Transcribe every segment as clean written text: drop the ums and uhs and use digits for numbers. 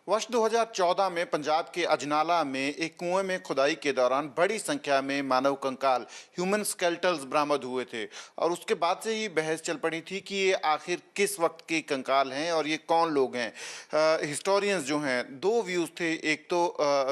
वर्ष 2014 में पंजाब के अजनाला में एक कुएं में खुदाई के दौरान बड़ी संख्या में मानव कंकाल ह्यूमन स्केलेटल्स बरामद हुए थे और उसके बाद से ही बहस चल पड़ी थी कि ये आखिर किस वक्त के कंकाल हैं और ये कौन लोग हैं। हिस्टोरियंस जो हैं, दो व्यूज़ थे। एक तो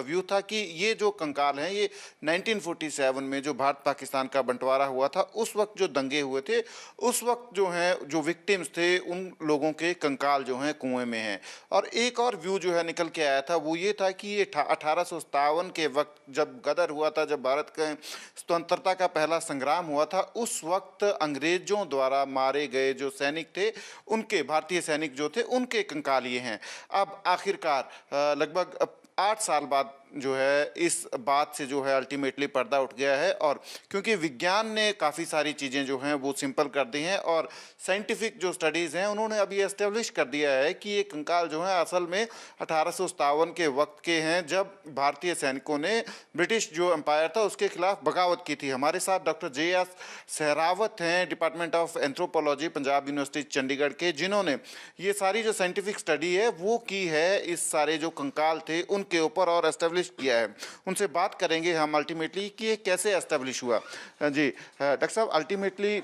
व्यू था कि ये जो कंकाल हैं ये 1947 में जो भारत पाकिस्तान का बंटवारा हुआ था उस वक्त जो दंगे हुए थे उस वक्त जो हैं जो विक्टिम्स थे उन लोगों के कंकाल जो हैं कुएं में हैं। और एक और व्यू जो है निकल के आया था वो ये था कि ये 1857 के वक्त जब गदर हुआ था, जब भारत के स्वतंत्रता का पहला संग्राम हुआ था, उस वक्त अंग्रेजों द्वारा मारे गए जो सैनिक थे उनके, भारतीय सैनिक जो थे उनके कंकाल ये हैं। अब आखिरकार लगभग 8 साल बाद जो है इस बात से जो है अल्टीमेटली पर्दा उठ गया है। और क्योंकि विज्ञान ने काफ़ी सारी चीज़ें जो हैं वो सिंपल कर दी हैं और साइंटिफिक जो स्टडीज़ हैं उन्होंने अभी एस्टेब्लिश कर दिया है कि ये कंकाल जो हैं असल में 1857 के वक्त के हैं, जब भारतीय सैनिकों ने ब्रिटिश जो एम्पायर था उसके खिलाफ बगावत की थी। हमारे साथ डॉक्टर JS सहरावत हैं, department of anthropology, Punjab university Chandigarh के, जिन्होंने ये सारी जो साइंटिफिक स्टडी है वो की है इस सारे जो कंकाल थे उनके ऊपर और एस्टेब्लिश किया है। उनसे बात करेंगे हम अल्टीमेटली कि ये कैसे एस्टेब्लिश हुआ। जी डॉक्टर साहब, अल्टीमेटली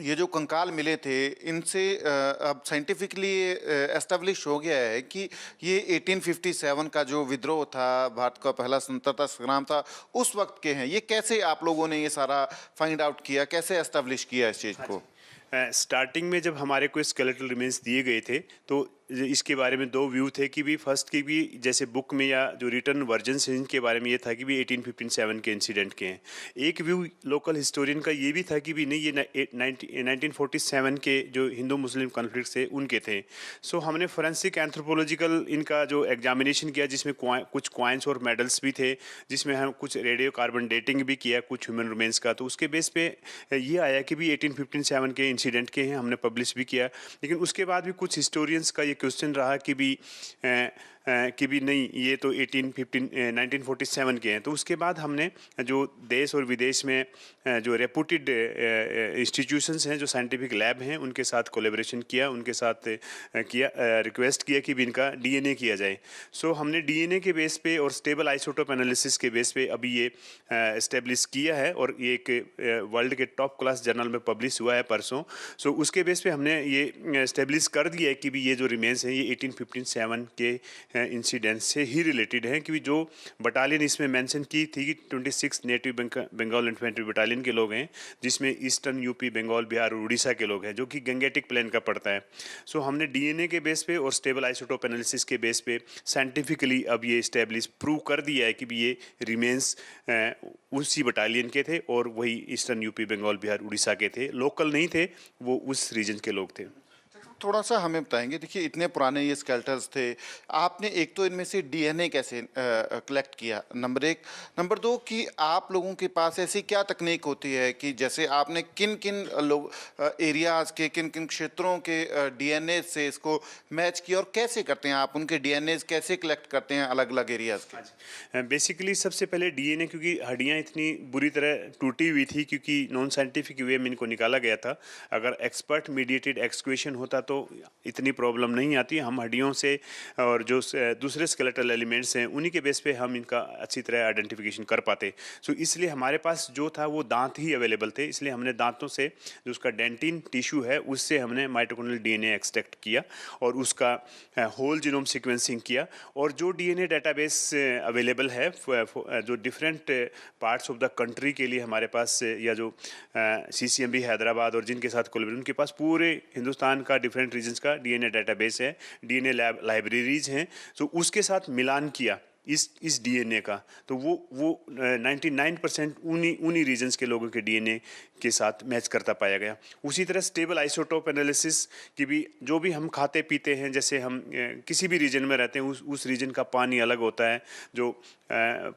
ये जो कंकाल मिले थे इनसे अब साइंटिफिकली एस्टेब्लिश हो गया है कि ये 1857 का जो विद्रोह था, भारत का पहला स्वतंत्रता संग्राम था, उस वक्त के हैं। ये कैसे आप लोगों ने ये सारा फाइंड आउट किया, कैसे एस्टेब्लिश किया इस चीज़ को? स्टार्टिंग में जब हमारे को स्केलेटल रिमेन्स दिए गए थे तो इसके बारे में दो व्यू थे कि भी फर्स्ट की भी जैसे बुक में या जो रिटर्न वर्जन हैं इनके बारे में ये था कि भी 1857 के इंसिडेंट के हैं। एक व्यू लोकल हिस्टोरियन का ये भी था कि भी नहीं, ये 1947 के जो हिंदू मुस्लिम कॉन्फ्लिक्ट थे उनके थे। सो हमने फोरेंसिक एंथ्रोपोलॉजिकल इनका जो एग्जामिनेशन किया जिसमें कुछ क्वाइंस और मेडल्स भी थे, जिसमें हम कुछ रेडियो कार्बन डेटिंग भी किया कुछ ह्यूमन रिमेन्स का। तो उसके बेस पे ये आया कि भी 1857 के इंसिडेंट के हैं, हमने पब्लिश भी किया। लेकिन उसके बाद भी कुछ हिस्टोरियंस का ये क्वेश्चन रहा कि भी नहीं, ये तो 1947 के हैं। तो उसके बाद हमने जो देश और विदेश में जो रेपुटेड इंस्टीट्यूशंस हैं, जो साइंटिफिक लैब हैं, उनके साथ कोलैबोरेशन किया, उनके साथ रिक्वेस्ट किया कि भी इनका DNA किया जाए। सो हमने DNA के बेस पे और स्टेबल आइसोटोप एनालिसिस के बेस पे अभी ये इस्टेब्लिश किया है और ये एक वर्ल्ड के टॉप क्लास जर्नल में पब्लिश हुआ है परसों। सो उसके बेस पे हमने ये इस्टेब्लिश कर दिया है कि भी ये जो रिमेन्स हैं ये 1857 के इंसिडेंट से ही रिलेटेड हैं। कि जो बटालियन इसमें मेंशन की थी कि 26 नेटिव बंगाल इन्फेंट्री बटालियन के लोग हैं, जिसमें ईस्टर्न यूपी, बंगाल, बिहार और उड़ीसा के लोग हैं, जो कि गंगेटिक प्लेन का पड़ता है। सो हमने DNA के बेस पे और स्टेबल आइसोटोप एनालिसिस के बेस पे साइंटिफिकली अब ये इस्टेब्लिश प्रूव कर दिया है कि भी ये रिमेन्स उसी बटालियन के थे और वही ईस्टर्न यूपी, बंगाल, बिहार, उड़ीसा के थे, लोकल नहीं थे, वो उस रीजन के लोग थे। थोड़ा सा हमें बताएंगे, देखिए इतने पुराने ये स्केल्टल्स थे, आपने एक तो इनमें से DNA कैसे कलेक्ट किया, नंबर एक। नंबर दो कि आप लोगों के पास ऐसी क्या तकनीक होती है कि जैसे आपने किन किन लोग एरियाज़ के, किन किन क्षेत्रों के DNA से इसको मैच किया और कैसे करते हैं आप, उनके DNA कैसे कलेक्ट करते हैं अलग अलग एरियाज़ के? बेसिकली सबसे पहले DNA, क्योंकि हड्डियाँ इतनी बुरी तरह टूटी हुई थी, क्योंकि नॉन साइंटिफिक वे में इनको निकाला गया था। अगर एक्सपर्ट मीडिएटेड एक्सक्वेशन होता तो इतनी प्रॉब्लम नहीं आती। हम हड्डियों से और जो दूसरे स्केलेटल एलिमेंट्स हैं उन्हीं के बेस पे हम इनका अच्छी तरह आइडेंटिफिकेशन कर पाते। सो इसलिए हमारे पास जो था वो दांत ही अवेलेबल थे, इसलिए हमने दांतों से जो उसका डेंटिन टिश्यू है उससे हमने माइटोकॉन्ड्रियल DNA एक्सट्रैक्ट किया और उसका होल जीनोम सीक्वेंसिंग किया। और जो DNA डेटाबेस अवेलेबल है जो different parts of the country के लिए हमारे पास, या जो CCMB हैदराबाद और जिनके साथ कोलैबोरेशन, उनके पास पूरे हिंदुस्तान का डिफरेंट रीजन्स का DNA डेटाबेस है, DNA लाइब्रेरीज हैं। तो उसके साथ मिलान किया इस DNA का, तो वो 99% उन्हीं रीजन्स के लोगों के DNA के साथ मैच करता पाया गया। उसी तरह स्टेबल आइसोटोप एनालिसिस की भी, जो भी हम खाते पीते हैं, जैसे हम किसी भी रीजन में रहते हैं उस रीजन का पानी अलग होता है, जो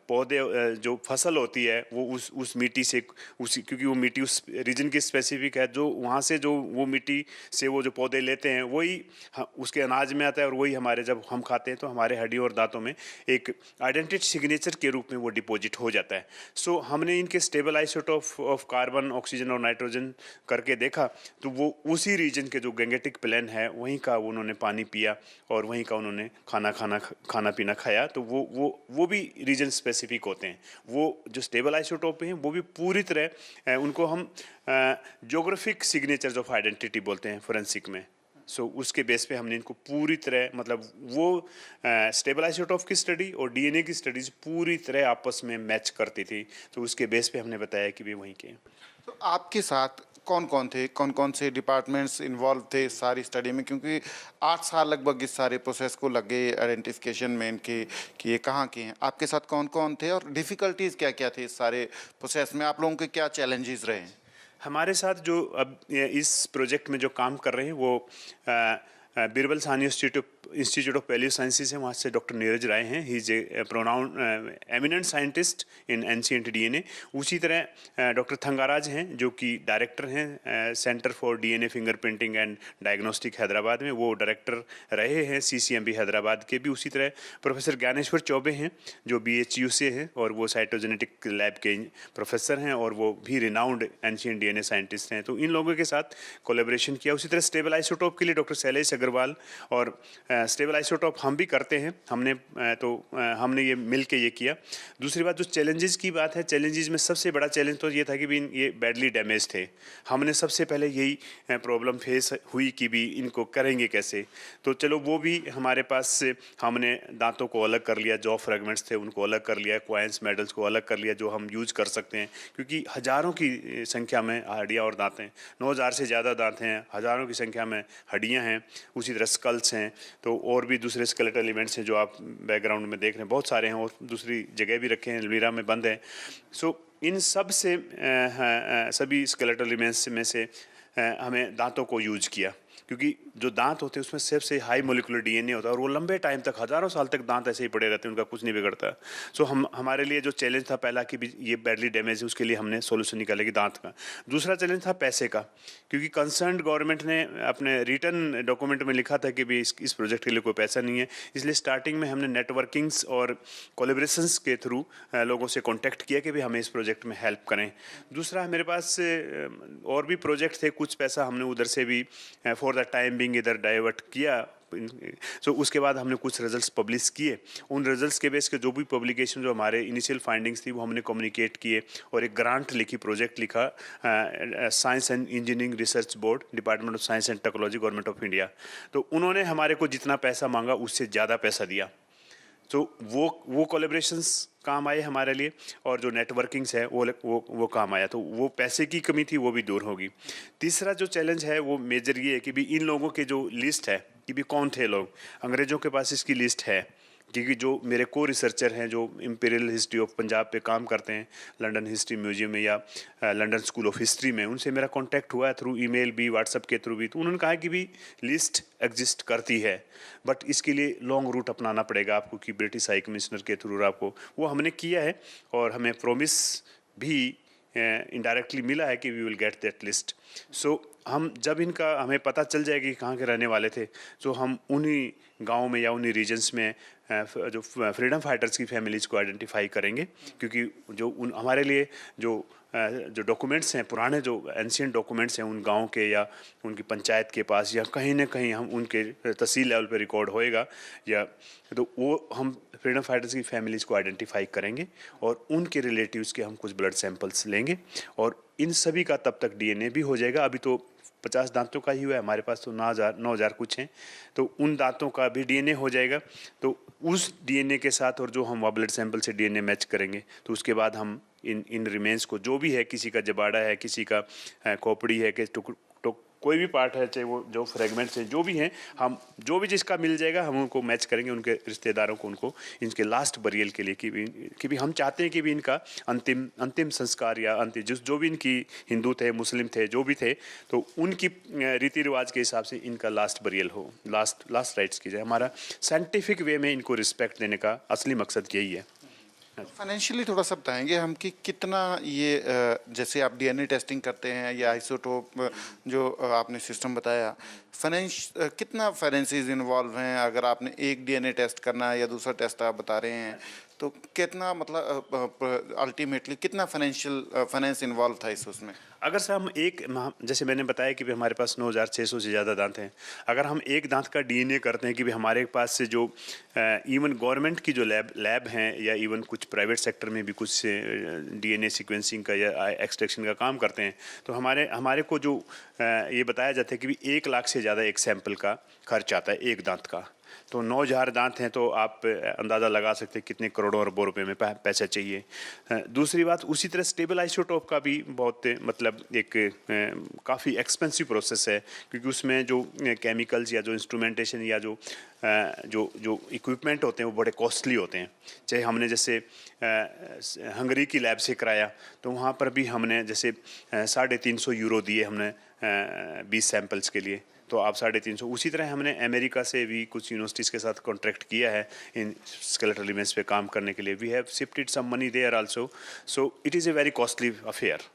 पौधे जो फसल होती है वो उस मिट्टी से, उसी क्योंकि वो मिट्टी उस रीजन की स्पेसिफिक है, जो वहाँ से जो वो मिट्टी से वो जो पौधे लेते हैं वही उसके अनाज में आता है और वही हमारे जब हम खाते हैं तो हमारे हड्डियों और दांतों में एक आइडेंटिटी सिग्नेचर के रूप में वो डिपॉजिट हो जाता है। सो हमने इनके stable isotope of carbon, oxygen oxygen और नाइट्रोजन करके देखा तो वो उसी रीजन के जो गैंगेटिक प्लेन है वहीं का उन्होंने पानी पिया और वहीं का उन्होंने खाना पीना खाया। तो वो भी रीजन स्पेसिफिक होते हैं। वो जो स्टेबल आइसोटोप हैं वो भी पूरी तरह उनको हम ज्योग्राफिक सिग्नेचर्स ऑफ आइडेंटिटी बोलते हैं फोरेंसिक में। सो उसके बेस पे हमने इनको पूरी तरह मतलब वो स्टेबल आइसोटोप की स्टडी और डीएनए की स्टडीज पूरी तरह आपस में मैच करती थी। तो उसके बेस पे हमने बताया कि भी वहीं के हैं। तो आपके साथ कौन कौन थे, कौन कौन से डिपार्टमेंट्स इन्वॉल्व थे इस सारी स्टडी में, क्योंकि 8 साल लगभग इस सारे प्रोसेस को लगे आइडेंटिफिकेशन में इनके कि ये कहाँ के हैं। आपके साथ कौन कौन थे और डिफ़िकल्टीज़ क्या क्या थे इस सारे प्रोसेस में, आप लोगों के क्या चैलेंजेस रहे हैं? हमारे साथ जो अब इस प्रोजेक्ट में जो काम कर रहे हैं वो Birbal Sahni institute of value sciences है, वहाँ से डॉक्टर नीरज राय हैं। He is a pronoun eminent scientist in ancient DNA. उसी तरह डॉक्टर थंगाराज हैं जो कि डायरेक्टर हैं centre for DNA fingerprinting and diagnostic Hyderabad में, वो डायरेक्टर रहे हैं सीसीएमबी हैदराबाद के भी। उसी तरह प्रोफेसर ज्ञानेश्वर चौबे हैं जो बीएचयू से हैं और वो साइटोजेनेटिक लैब के प्रोफेसर हैं और वो भी रिनाउंड एंशिएंट डीएनए साइंटिस्ट हैं। तो इन लोगों के साथ कोलेब्रेशन किया। उसी तरह स्टेबल आइसोटोप के लिए डॉक्टर शैलेश अग्रवाल और स्टेबल आइसोटोप हम भी करते हैं। हमने ये मिल के ये किया। दूसरी बात जो चैलेंजेस की बात है, चैलेंजेस में सबसे बड़ा चैलेंज तो ये था कि भी ये बैडली डैमेज थे। हमने सबसे पहले यही प्रॉब्लम फेस हुई कि भी इनको करेंगे कैसे। तो चलो वो भी हमारे पास से हमने दांतों को अलग कर लिया, जॉ फ्रेगमेंट्स थे उनको अलग कर लिया, क्वाइंस मेडल्स को अलग कर लिया जो हम यूज कर सकते हैं, क्योंकि हज़ारों की संख्या में हड्डियाँ और दांत हैं। 9000 से ज़्यादा दांत हैं, हज़ारों की संख्या में हड्डियाँ हैं, उसी तरह स्कल्स हैं। तो और भी दूसरे स्केलेटल इवेंट्स हैं जो आप बैकग्राउंड में देख रहे हैं, बहुत सारे हैं और दूसरी जगह भी रखे हैं, अलमीरा में बंद हैं। सो इन सब से सभी स्केलेटल इवेंट्स में से हमें दांतों को यूज किया, क्योंकि जो दांत होते हैं उसमें सबसे हाई मोलिकुलर डीएनए होता है और वो लंबे टाइम तक, हज़ारों साल तक दांत ऐसे ही पड़े रहते हैं, उनका कुछ नहीं बिगड़ता। सो हमारे लिए जो चैलेंज था पहला कि भी ये बैडली डैमेज है, उसके लिए हमने सोल्यूशन निकाला कि दांत का। दूसरा चैलेंज था पैसे का, क्योंकि कंसर्न गवर्नमेंट ने अपने रिटर्न डॉक्यूमेंट में लिखा था कि भी इस प्रोजेक्ट के लिए कोई पैसा नहीं है। इसलिए स्टार्टिंग में हमने नेटवर्किंग्स और कोलेब्रेशंस के थ्रू लोगों से कॉन्टैक्ट किया कि भी हमें इस प्रोजेक्ट में हेल्प करें। दूसरा मेरे पास और भी प्रोजेक्ट थे, कुछ पैसा हमने उधर से भी फॉर द टाइम बिंग इधर डाइवर्ट किया। सो उसके बाद हमने कुछ रिजल्ट्स पब्लिश किए। उन रिजल्ट्स के बेस के जो भी पब्लिकेशन जो हमारे इनिशियल फाइंडिंग्स थी वो हमने कम्युनिकेट किए और एक ग्रांट लिखी, प्रोजेक्ट लिखा science and engineering research board, department of science and technology, government of India. तो उन्होंने हमारे को जितना पैसा मांगा उससे ज़्यादा पैसा दिया। तो वो कोलेब्रेशंस काम आए हमारे लिए और जो नेटवर्किंग्स है वो काम आया। तो वो पैसे की कमी थी वो भी दूर होगी। तीसरा जो चैलेंज है वो मेजर ये है कि भी इन लोगों के जो लिस्ट है कि भी कौन थे लोग, अंग्रेज़ों के पास इसकी लिस्ट है, क्योंकि जो मेरे को रिसर्चर हैं जो इंपीरियल हिस्ट्री ऑफ पंजाब पे काम करते हैं लंदन हिस्ट्री म्यूजियम में या लंदन स्कूल ऑफ हिस्ट्री में, उनसे मेरा कांटेक्ट हुआ है थ्रू ईमेल भी, व्हाट्सएप के थ्रू भी। तो उन्होंने कहा कि भी लिस्ट एग्जिस्ट करती है, बट इसके लिए लॉन्ग रूट अपनाना पड़ेगा आपको कि ब्रिटिश हाई कमिश्नर के थ्रू आपको। वो हमने किया है और हमें प्रॉमिस भी इनडायरेक्टली मिला है कि we will get that list. So हम जब इनका हमें पता चल जाएगी कहाँ के रहने वाले थे, तो हम उन्हीं गाँव में या उन्हीं रीजन्स में जो फ्रीडम फाइटर्स की फैमिलीज़ को आइडेंटिफाई करेंगे, क्योंकि जो हमारे लिए जो डॉक्यूमेंट्स हैं, पुराने जो एंशिएंट डॉक्यूमेंट्स हैं उन गाँव के या उनकी पंचायत के पास या कहीं ना कहीं हम उनके तहसील लेवल पे रिकॉर्ड होएगा, या तो वो हम फ्रीडम फाइटर्स की फैमिलीज़ को आइडेंटिफाई करेंगे और उनके रिलेटिव्स के हम कुछ ब्लड सैंपल्स लेंगे और इन सभी का तब तक डीएनए भी हो जाएगा। अभी तो 50 दांतों का ही हुआ है हमारे पास, तो 9,000 कुछ हैं, तो उन दांतों का भी डीएनए हो जाएगा। तो उस डीएनए के साथ और जो हम ब्लड सैंपल से डीएनए मैच करेंगे, तो उसके बाद हम इन रिमेन्स को, जो भी है, किसी का जबाड़ा है, किसी का खोपड़ी है, कि कोई भी पार्ट है, चाहे वो जो फ्रेगमेंट्स हैं जो भी हैं, हम जो भी जिसका मिल जाएगा हम उनको मैच करेंगे, उनके रिश्तेदारों को, उनको इनके लास्ट बरियल के लिए कि भी हम चाहते हैं कि भी इनका अंतिम संस्कार या अंतिम जो भी इनकी हिंदू थे, मुस्लिम थे, जो भी थे, तो उनकी रीति रिवाज के हिसाब से इनका लास्ट बरियल हो, लास्ट राइट्स की जाए। हमारा साइंटिफिक वे में इनको रिस्पेक्ट देने का असली मकसद यही है। फाइनेंशियली थोड़ा सा बताएंगे हम कि कितना ये जैसे आप डीएनए टेस्टिंग करते हैं या आइसोटोप जो आपने सिस्टम बताया, कितना फाइनेंसेस इन्वॉल्व हैं? अगर आपने एक डीएनए टेस्ट करना है या दूसरा टेस्ट आप बता रहे हैं, तो कितना मतलब अल्टीमेटली कितना फाइनेंस इन्वॉल्व था इस उसमें? अगर से हम जैसे मैंने बताया कि भी हमारे पास 9,600 से ज़्यादा दांत हैं। अगर हम एक दांत का डीएनए करते हैं कि भी हमारे पास से जो इवन गवर्नमेंट की जो लैब हैं या इवन कुछ प्राइवेट सेक्टर में भी कुछ डीएनए सीक्वेंसिंग का या एक्सट्रैक्शन का काम करते हैं, तो हमारे हमारे को जो ये बताया जाता है कि भी 1 लाख से ज़्यादा एक सैंपल का खर्च आता है एक दांत का। तो 9,000 दांत हैं, तो आप अंदाज़ा लगा सकते हैं कितने करोड़ों अरबों रुपए में पैसा चाहिए। दूसरी बात, उसी तरह स्टेबल आइसोटोप का भी बहुत मतलब एक काफ़ी एक्सपेंसिव प्रोसेस है, क्योंकि उसमें जो केमिकल्स या जो इंस्ट्रूमेंटेशन या जो जो इक्विपमेंट होते हैं वो बड़े कॉस्टली होते हैं। चाहे हमने जैसे हंगरी की लैब से कराया, तो वहाँ पर भी हमने जैसे 350 यूरो दिए हमने 20 सैंपल्स के लिए, तो आप 350। उसी तरह हमने अमेरिका से भी कुछ यूनिवर्सिटीज़ के साथ कॉन्ट्रैक्ट किया है इन स्केलेटल रिमेन्स पे काम करने के लिए। We have shifted some money there also, so it is a very costly affair.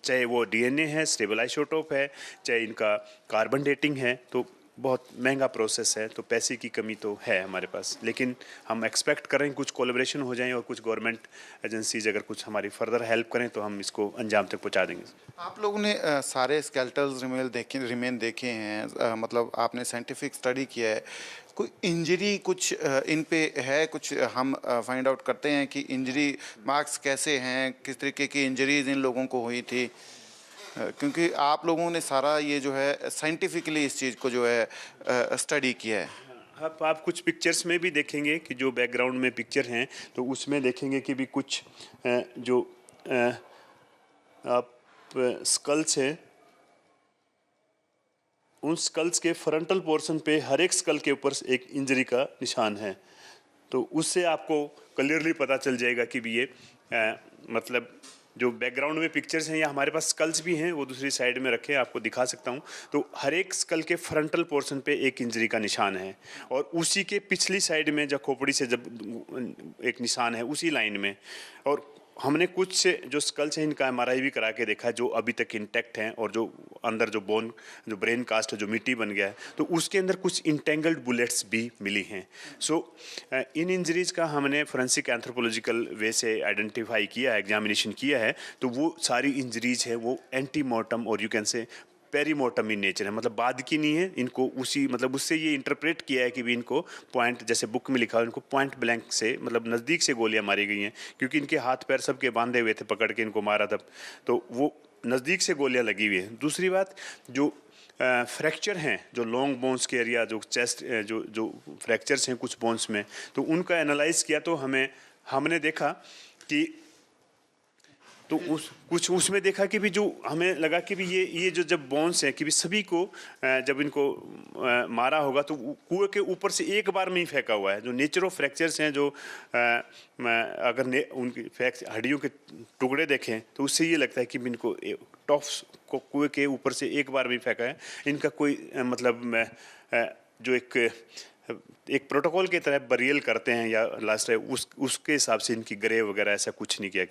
चाहे वो डीएनए है, स्टेबल आइसोटोप है, चाहे इनका कार्बन डेटिंग है, तो बहुत महंगा प्रोसेस है। तो पैसे की कमी तो है हमारे पास, लेकिन हम एक्सपेक्ट करें कुछ कोलैबोरेशन हो जाए और कुछ गवर्नमेंट एजेंसीज अगर कुछ हमारी फर्दर हेल्प करें तो हम इसको अंजाम तक पहुंचा देंगे। आप लोगों ने सारे स्केलेटल्स रिमेन देखे हैं, मतलब आपने साइंटिफिक स्टडी किया है, कोई इंजरी कुछ इन पे है? कुछ हम फाइंड आउट करते हैं कि इंजरी मार्क्स कैसे हैं, किस तरीके की इंजरीज इन लोगों को हुई थी? क्योंकि आप लोगों ने सारा ये जो है साइंटिफिकली इस चीज़ को जो है स्टडी किया है। आप कुछ पिक्चर्स में भी देखेंगे कि जो बैकग्राउंड में पिक्चर हैं, तो उसमें देखेंगे कि भी कुछ जो आप स्कल्स हैं, उन स्कल्स के फ्रंटल पोर्शन पे हर एक स्कल के ऊपर एक इंजरी का निशान है। तो उससे आपको क्लियरली पता चल जाएगा कि भी ये मतलब जो बैकग्राउंड में पिक्चर्स हैं, या हमारे पास स्कल्स भी हैं, वो दूसरी साइड में रखे आपको दिखा सकता हूँ। तो हर एक स्कल के फ्रंटल पोर्शन पे एक इंजरी का निशान है, और उसी के पिछली साइड में जब खोपड़ी से जब एक निशान है उसी लाइन में। और हमने कुछ से जो स्कल्स हैं इनका एमआरआई भी करा के देखा, जो अभी तक इंटैक्ट हैं, और जो अंदर जो बोन जो ब्रेन कास्ट है, जो मिट्टी बन गया है, तो उसके अंदर कुछ इंटेंगल्ड बुलेट्स भी मिली हैं। सो इन इंजरीज का हमने फोरेंसिक एंथ्रोपोलॉजिकल वे से आइडेंटिफाई किया है, एग्जामिनेशन किया है। तो वो सारी इंजरीज है वो एंटीमोर्टम और you can say पेरीमोर्टम in nature है, मतलब बाद की नहीं है। इनको उसी मतलब उससे ये इंटरप्रेट किया है कि भी इनको पॉइंट, जैसे बुक में लिखा है, इनको पॉइंट ब्लैंक से मतलब नज़दीक से गोलियां मारी गई हैं, क्योंकि इनके हाथ पैर सबके बांधे हुए थे, पकड़ के इनको मारा तब, तो वो नज़दीक से गोलियां लगी हुई हैं। दूसरी बात, जो फ्रैक्चर हैं, जो लॉन्ग बोन्स के एरिया, जो चेस्ट जो जो फ्रैक्चर्स हैं कुछ बोन्स में, तो उनका एनालाइज किया, तो हमने देखा कि तो कुछ उसमें देखा कि भी जो हमें लगा कि भी ये जो जब बोन्स हैं कि भी सभी को जब इनको मारा होगा तो कुएं के ऊपर से एक बार में ही फेंका हुआ है। जो नेचर ऑफ फ्रैक्चर्स हैं, जो अगर उनकी हड्डियों के टुकड़े देखें, तो उससे ये लगता है कि इनको टॉप्स को कुएं के ऊपर से एक बार में फेंका है। इनका कोई मतलब जो एक प्रोटोकॉल की तरह बरियल करते हैं या लास्ट है उसके हिसाब से इनकी ग्रेव वगैरह ऐसा कुछ नहीं किया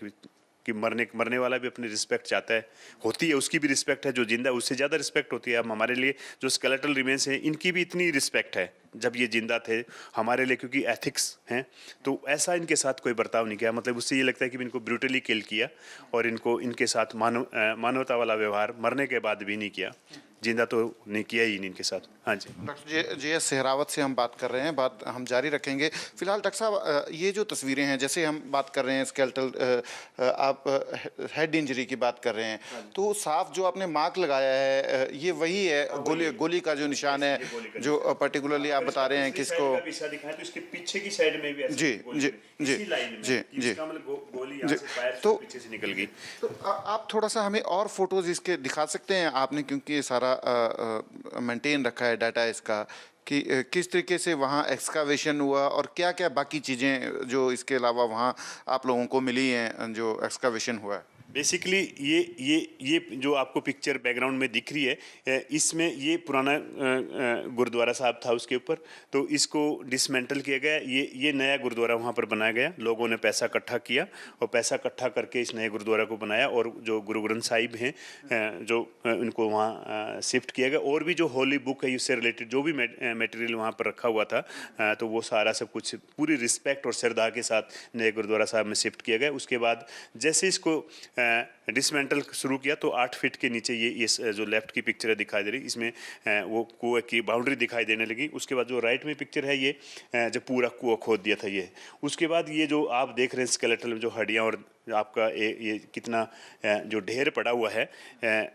कि मरने वाला भी अपनी रिस्पेक्ट चाहता है, होती है, उसकी भी रिस्पेक्ट है। जो जिंदा है उससे ज़्यादा रिस्पेक्ट होती है। अब हमारे लिए जो स्केलेटल रिमेन्स हैं, इनकी भी इतनी रिस्पेक्ट है जब ये जिंदा थे हमारे लिए, क्योंकि एथिक्स हैं। तो ऐसा इनके साथ कोई बर्ताव नहीं किया, मतलब उससे ये लगता है कि इनको ब्रूटली किल किया और इनके साथ मानवता वाला व्यवहार मरने के बाद भी नहीं किया, जिंदा तो नहीं किया ही नहीं इनके साथ। हाँ जी। Doctor JS. सेहरावत से हम बात कर रहे हैं, बात हम जारी रखेंगे। फिलहाल डॉक्टर साहब, ये जो तस्वीरें हैं, जैसे हम बात कर रहे हैं स्केलेटल, आप हेड इंजरी की बात कर रहे हैं, तो साफ जो आपने मार्क लगाया है ये वही है, गोली का जो निशान है, जो पर्टिकुलरली आप बता रहे हैं कि इसको दिखाएं, तो इसके पीछे की साइड में भी जी जी जी जी इसका मतलब गोली यहाँ से पैर तो पीछे से निकल गई। तो आप थोड़ा सा हमें और फोटोज इसके दिखा सकते हैं आपने, क्योंकि ये सारा मेंटेन रखा है डाटा इसका, कि किस तरीके से वहाँ एक्सकावेशन हुआ और क्या क्या बाकी चीज़ें जो इसके अलावा वहाँ आप लोगों को मिली हैं जो एक्सकावेशन हुआ है? बेसिकली ये जो आपको पिक्चर बैकग्राउंड में दिख रही है, इसमें ये पुराना गुरुद्वारा साहब था उसके ऊपर, तो इसको डिसमेंटल किया गया। ये नया गुरुद्वारा वहाँ पर बनाया गया, लोगों ने पैसा इकट्ठा किया और पैसा इकट्ठा करके इस नए गुरुद्वारा को बनाया, और जो गुरु ग्रंथ साहिब हैं जो उनको वहाँ शिफ्ट किया गया, और भी जो होली बुक है उससे रिलेटेड जो भी मटेरियल वहाँ पर रखा हुआ था, तो वो सारा सब कुछ पूरी रिस्पेक्ट और श्रद्धा के साथ नए गुरुद्वारा साहब में शिफ्ट किया गया। उसके बाद जैसे इसको डिसमेंटल शुरू किया तो 8 फीट के नीचे ये जो लेफ्ट की पिक्चर है दिखाई दे रही, इसमें वो कुएं की बाउंड्री दिखाई देने लगी। उसके बाद जो राइट में पिक्चर है, ये जो पूरा कुआं खोद दिया था ये। उसके बाद ये जो आप देख रहे हैं स्केलेटल में जो हड्डियाँ और आपका ये कितना जो ढेर पड़ा हुआ है,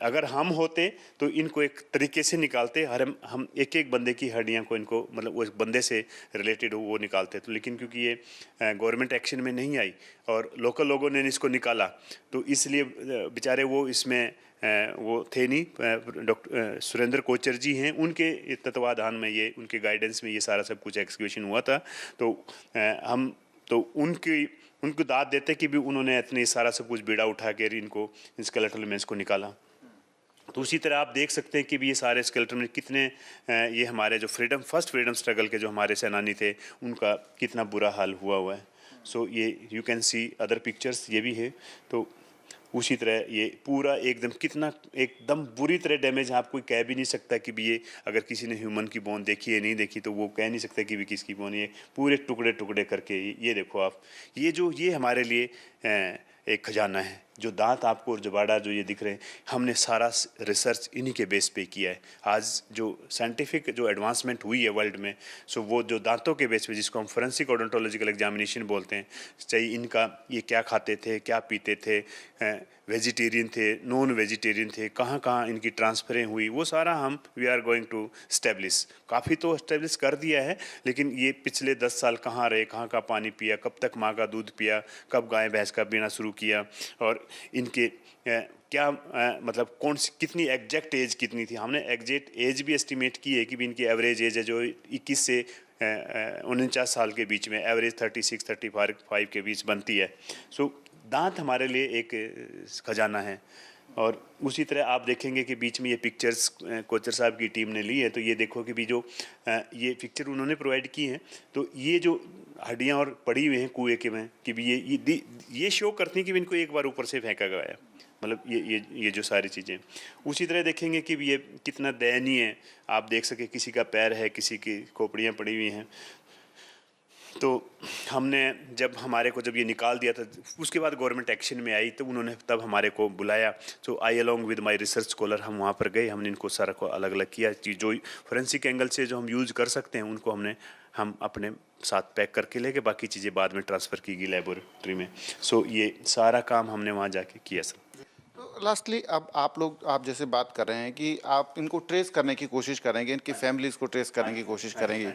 अगर हम होते तो इनको एक तरीके से निकालते, हम एक एक बंदे की हड्डियां को इनको मतलब वो बंदे से रिलेटेड हो वो निकालते, तो लेकिन क्योंकि ये गवर्नमेंट एक्शन में नहीं आई और लोकल लोगों ने इसको निकाला, तो इसलिए बेचारे वो इसमें वो थे नहीं। डॉक्टर सुरेंद्र कोचर जी हैं, उनके तत्वाधान में ये, उनके गाइडेंस में ये सारा सब कुछ एक्सक्यूशन हुआ था। तो हम तो उनको दाद देते कि भी उन्होंने इतने सारा सब कुछ बीड़ा उठा के इनको स्केलेटल में इसको निकाला। तो उसी तरह आप देख सकते हैं कि भी ये सारे स्केलेटल में कितने ये हमारे जो फर्स्ट फ्रीडम स्ट्रगल के जो हमारे सेनानी थे उनका कितना बुरा हाल हुआ है। सो ये you can see other pictures, ये भी है। तो उसी तरह ये पूरा एकदम बुरी तरह डैमेज, आप कोई कह भी नहीं सकता कि भी ये अगर किसी ने ह्यूमन की बोन देखी है नहीं देखी तो वो कह नहीं सकता कि भी किसकी बोन, ये पूरे टुकड़े टुकड़े करके ये देखो आप, ये हमारे लिए एक खजाना है। जो दांत आपको और जबाड़ा जो ये दिख रहे हैं, हमने सारा रिसर्च इन्हीं के बेस पे किया है। आज जो साइंटिफिक जो एडवांसमेंट हुई है वर्ल्ड में, सो वो जो दांतों के बेस पे, जिसको हम फोरेंसिक ओडोंटोलॉजिकल एग्जामिनेशन बोलते हैं, चाहे इनका ये क्या खाते थे, क्या पीते थे, वेजिटेरियन थे, नॉन वेजिटेरियन थे, कहाँ कहाँ इनकी ट्रांसफरें हुई, वो सारा हम we are going to establish. काफ़ी तो स्टेब्लिश कर दिया है, लेकिन ये पिछले 10 साल कहाँ रहे, कहाँ का पानी पिया, कब तक माँ का दूध पिया, कब गाय भैंस का पीना शुरू किया, और इनके क्या मतलब कितनी एग्जैक्ट एज कितनी थी। हमने एग्जैक्ट एज भी एस्टिमेट की है कि भी इनकी एवरेज एज है जो 21 से 49 साल के बीच में, एवरेज 36-35 के बीच बनती है। सो दांत हमारे लिए एक खजाना है। और उसी तरह आप देखेंगे कि बीच में ये पिक्चर्स कोचर साहब की टीम ने ली है, तो ये देखो कि भी जो ये पिक्चर उन्होंने प्रोवाइड की हैं, तो ये जो हड्डियाँ और पड़ी हुई हैं कुएं के में, कि भी ये शो करती हैं कि इनको एक बार ऊपर से फेंका गया है, मतलब ये जो सारी चीज़ें। उसी तरह देखेंगे कि ये कितना दयनीय है, आप देख सके किसी का पैर है, किसी की खोपड़ियाँ पड़ी हुई हैं। तो हमने जब ये निकाल दिया था, उसके बाद गवर्नमेंट एक्शन में आई, तो उन्होंने तब हमारे को बुलाया। तो I along with my research scholar हम वहाँ पर गए, हमने इनको सारा को अलग अलग किया, जो फोरेंसिक एंगल से जो हम यूज़ कर सकते हैं उनको हम अपने साथ पैक करके ले गए, बाकी चीज़ें बाद में ट्रांसफ़र की गई लेबोरेटरी में। सो ये सारा काम हमने वहाँ जाके किया सर। तो लास्टली अब आप जैसे बात कर रहे हैं कि आप इनको ट्रेस करने की कोशिश करेंगे, इनकी फैमिलीज़ को ट्रेस करने की कोशिश करेंगे,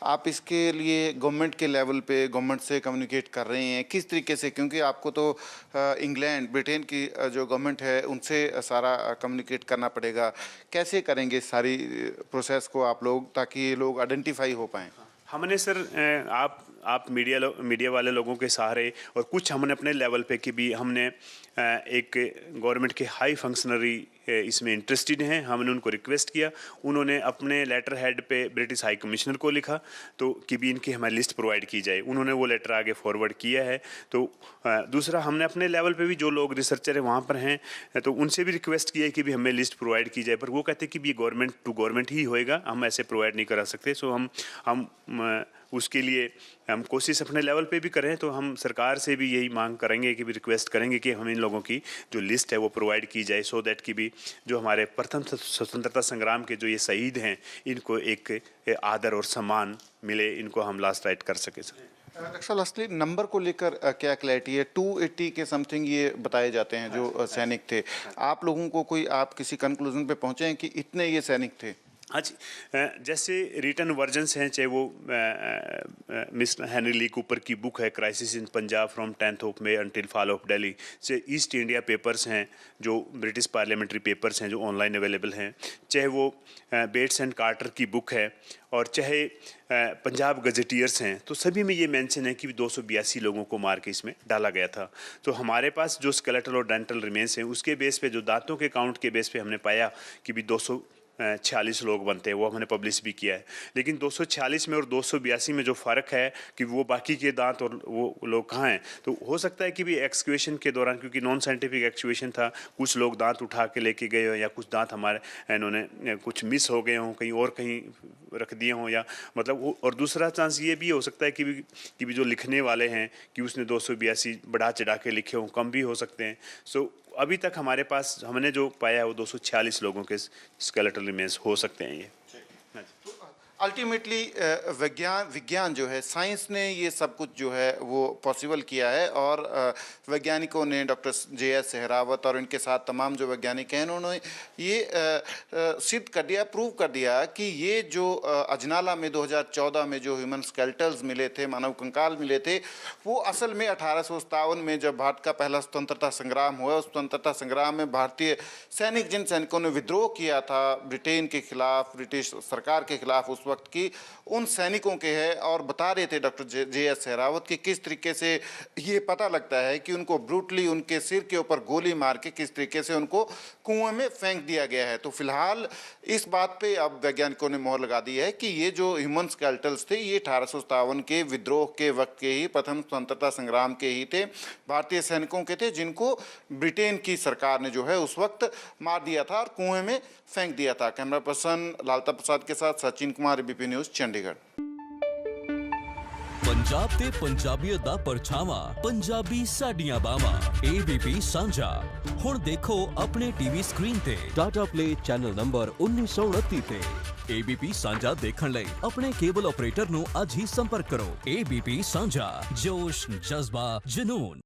आप इसके लिए गवर्नमेंट के लेवल पे गवर्नमेंट से कम्युनिकेट कर रहे हैं किस तरीके से? क्योंकि आपको तो इंग्लैंड ब्रिटेन की जो गवर्नमेंट है उनसे सारा कम्युनिकेट करना पड़ेगा। कैसे करेंगे सारी प्रोसेस को आप लोग, ताकि ये लोग आइडेंटिफाई हो पाएँ? हमने सर आप मीडिया वाले लोगों के सहारे और कुछ हमने अपने लेवल पे कि भी हमने एक गवर्नमेंट के हाई फंक्शनरी इसमें इंटरेस्टेड हैं, हमने उनको रिक्वेस्ट किया, उन्होंने अपने लेटर हेड पे ब्रिटिश हाई कमिश्नर को लिखा तो कि भी इनकी हमारी लिस्ट प्रोवाइड की जाए, उन्होंने वो लेटर आगे फॉरवर्ड किया है। तो दूसरा हमने अपने लेवल पे भी जो लोग रिसर्चर हैं वहाँ पर हैं, तो उनसे भी रिक्वेस्ट किया है कि भी हमें लिस्ट प्रोवाइड की जाए, पर वो कहते हैं कि भी गवर्नमेंट टू गवर्नमेंट ही होएगा, हम ऐसे प्रोवाइड नहीं करा सकते। सो हम उसके लिए हम कोशिश अपने लेवल पे भी करें, तो हम सरकार से भी यही मांग करेंगे कि भी रिक्वेस्ट करेंगे कि हम इन लोगों की जो लिस्ट है वो प्रोवाइड की जाए, सो दैट कि भी जो हमारे प्रथम स्वतंत्रता संग्राम के जो ये शहीद हैं इनको एक आदर और सम्मान मिले, इनको हम लास्ट राइट कर सके सर। डॉक्टर साहब, असली नंबर को लेकर क्या क्लैरिटी है? 280 के समथिंग ये बताए जाते हैं जो सैनिक थे। आप लोगों को आप किसी कंक्लूजन पे पहुंचे हैं कि इतने ये सैनिक थे? हाँ जी, जैसे रिटर्न वर्जन्स हैं, चाहे वो मिस हेनरी ली कूपर की बुक है crisis in Punjab from 10th of May until fall of Delhi, चाहे ईस्ट इंडिया पेपर्स हैं जो ब्रिटिश पार्लियामेंट्री पेपर्स हैं जो ऑनलाइन अवेलेबल हैं, चाहे वो बेट्स एंड कार्टर की बुक है, और चाहे पंजाब गजेटियर्स हैं, तो सभी में ये मेंशन है कि 282 लोगों को मार के इसमें डाला गया था। तो हमारे पास जो स्केलेटल और डेंटल रिमेन्स हैं उसके बेस पे, जो दांतों के काउंट के बेस पे हमने पाया कि भी 246 लोग बनते हैं, वो हमने पब्लिश भी किया है। लेकिन 246 में और 282 में जो फ़र्क है कि वो बाकी के दांत और वो लोग कहाँ हैं, तो हो सकता है कि भी एक्सक्यूशन के दौरान, क्योंकि नॉन साइंटिफिक एक्सक्यूशन था, कुछ लोग दांत उठा के लेके गए हों, या कुछ दांत हमारे इन्होंने कुछ मिस हो गए हों, कहीं रख दिए हों, या मतलब और दूसरा चांस ये भी हो सकता है कि भी जो लिखने वाले हैं कि उसने 282 बढ़ा चढ़ा के लिखे हों, कम भी हो सकते हैं। सो अभी तक हमारे पास हमने जो पाया है वो 246 लोगों के स्केलेटल रिमेन्स हो सकते हैं ये। अल्टीमेटली विज्ञान जो है, साइंस ने ये सब कुछ जो है वो पॉसिबल किया है, और वैज्ञानिकों ने, डॉक्टर JS सहरावत और इनके साथ तमाम जो वैज्ञानिक हैं, उन्होंने ये सिद्ध कर दिया, प्रूव कर दिया कि ये जो अजनाला में 2014 में जो ह्यूमन स्केलेटल्स मिले थे, मानव कंकाल मिले थे, वो असल में 1857 में जब भारत का पहला स्वतंत्रता संग्राम हुआ, उस स्वतंत्रता संग्राम में भारतीय सैनिक, जिन सैनिकों ने विद्रोह किया था ब्रिटेन के खिलाफ, ब्रिटिश सरकार के खिलाफ उस वक्त की, उन सैनिकों के है। और बता रहे थे डॉक्टर JS सहरावत कि किस तरीके से ये पता लगता है कि उनको ब्रूटली उनके सिर के ऊपर गोली मार के किस तरीके से उनको कुएं में फेंक दिया गया है। तो फिलहाल इस बात पे अब वैज्ञानिकों ने मोहर लगा दी है कि ये जो ह्यूमन स्केलेटल्स थे, ये 1857 के विद्रोह के वक्त के ही, प्रथम स्वतंत्रता संग्राम के ही थे, भारतीय सैनिकों के थे, जिनको ब्रिटेन की सरकार ने जो है उस वक्त मार दिया था और कुएं में फेंक दिया था। कैमरा पर्सन लालता प्रसाद के साथ सचिन कुमार, ABP न्यूज़, चंडीगढ़। पंजाब ते पंजाबीयत दा परछावा, पंजाबी साडियां बावां, ABP साझा। हुण देखो अपने टीवी स्क्रीन ते टाटा प्ले चैनल नंबर 1929 ते। ABP साझा देखण लई अपने केबल ऑपरेटर नु अज ही संपर्क करो। ABP साझा, जोश, जज्बा, जुनून।